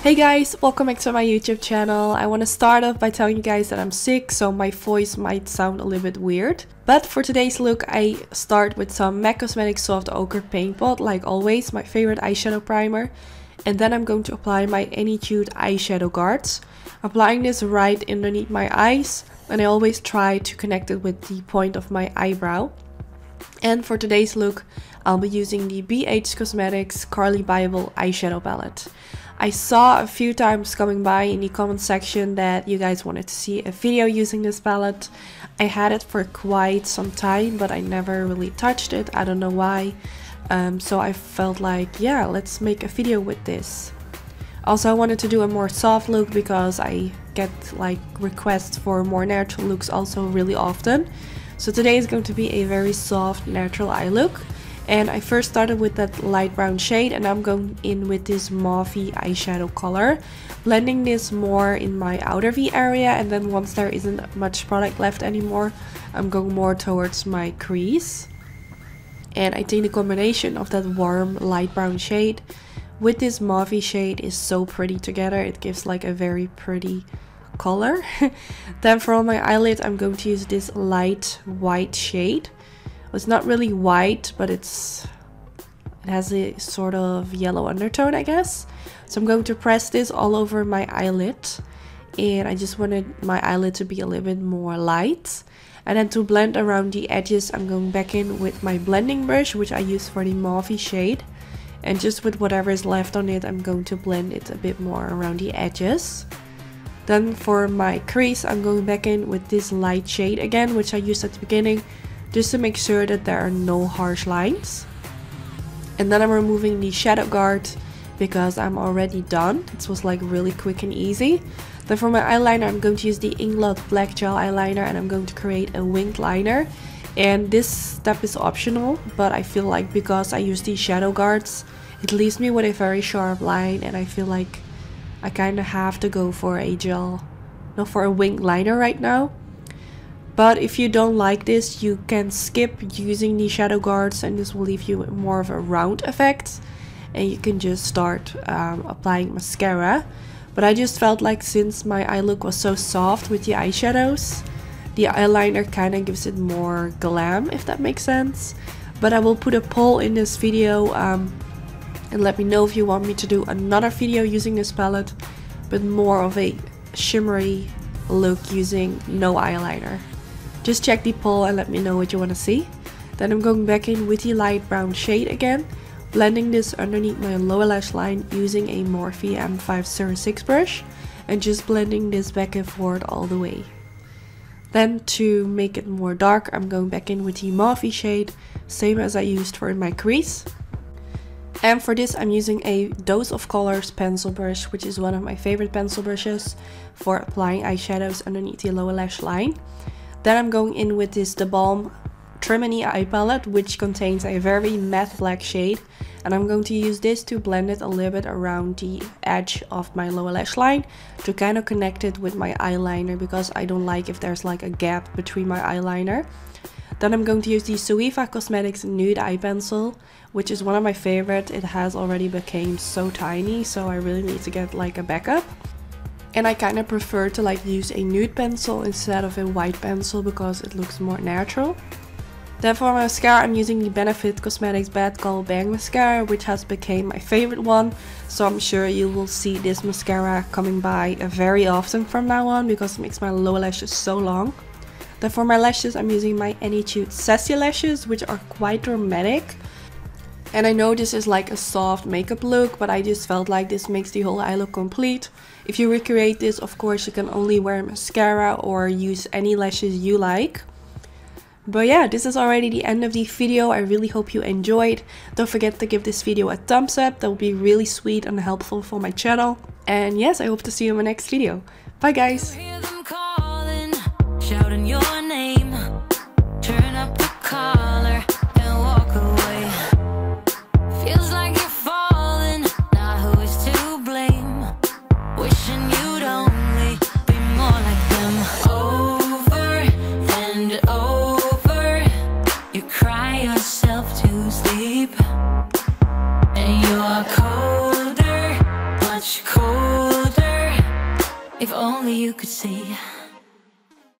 Hey guys, welcome back to my YouTube channel. I want to start off by telling you guys that I'm sick, so my voice might sound a little bit weird. But for today's look, I start with some MAC Cosmetics Soft Ochre Paint Pot, like always, my favorite eyeshadow primer. And then I'm going to apply my Annytude eyeshadow guards. Applying this right underneath my eyes, and I always try to connect it with the point of my eyebrow. And for today's look, I'll be using the BH Cosmetics Carli Bybel eyeshadow palette. I saw a few times coming by in the comment section that you guys wanted to see a video using this palette. I had it for quite some time, but I never really touched it. I don't know why. So I felt like, yeah, let's make a video with this. Also, I wanted to do a more soft look because I get like requests for more natural looks also really often. So today is going to be a very soft natural eye look. And I first started with that light brown shade, and I'm going in with this Mauve eyeshadow color, blending this more in my outer V area, and then once there isn't much product left anymore, I'm going more towards my crease. And I think the combination of that warm light brown shade with this Mauve shade is so pretty together. It gives like a very pretty color. Then for on my eyelid, I'm going to use this light white shade. It's not really white, but it has a sort of yellow undertone, I guess. So I'm going to press this all over my eyelid, and I just wanted my eyelid to be a little bit more light. And then to blend around the edges, I'm going back in with my blending brush, which I use for the Mauve shade, and just with whatever is left on it, I'm going to blend it a bit more around the edges. Then for my crease, I'm going back in with this light shade again, which I used at the beginning, just to make sure that there are no harsh lines. And then I'm removing the shadow guard because I'm already done. It was like really quick and easy. Then for my eyeliner, I'm going to use the INGLOT Gel Eyeliner, and I'm going to create a winged liner. And this step is optional, but I feel like because I use these shadow guards, it leaves me with a very sharp line, and I feel like I kind of have to go for a winged liner right now. But if you don't like this, you can skip using the shadow guards, and this will leave you more of a round effect. And you can just start applying mascara. But I just felt like since my eye look was so soft with the eyeshadows, the eyeliner kind of gives it more glam, if that makes sense. But I will put a poll in this video and let me know if you want me to do another video using this palette, but more of a shimmery look using no eyeliner. Just check the poll and let me know what you want to see. Then I'm going back in with the light brown shade again, blending this underneath my lower lash line using a Morphe M506 brush, and just blending this back and forth all the way. Then to make it more dark, I'm going back in with the Mauve shade, same as I used for my crease. And for this, I'm using a Dose of Colors pencil brush, which is one of my favorite pencil brushes for applying eyeshadows underneath the lower lash line. Then I'm going in with this The Balm Trimini eye palette, which contains a very matte black shade, and I'm going to use this to blend it a little bit around the edge of my lower lash line to kind of connect it with my eyeliner, because I don't like if there's like a gap between my eyeliner. Then I'm going to use the Zoeva Cosmetics Nude eye pencil, which is one of my favorite. It has already become so tiny, so I really need to get like a backup. And I kind of prefer to like use a nude pencil instead of a white pencil because it looks more natural. Then for my mascara, I'm using the Benefit Cosmetics Bad Call Bang Mascara, which has become my favorite one. So I'm sure you will see this mascara coming by very often from now on because it makes my lower lashes so long. Then for my lashes, I'm using my Annytude Sassy Eyelashes, which are quite dramatic. And I know this is like a soft makeup look, but I just felt like this makes the whole eye look complete. If you recreate this, of course, you can only wear mascara or use any lashes you like. But yeah, this is already the end of the video. I really hope you enjoyed. Don't forget to give this video a thumbs up. That would be really sweet and helpful for my channel. And yes, I hope to see you in my next video. Bye guys! Shouting your name, turn up the collar and walk away. Feels like you're falling, now who is to blame? Wishing you'd only be more like them. Over and over, you cry yourself to sleep, and you are colder, much colder. If only you could see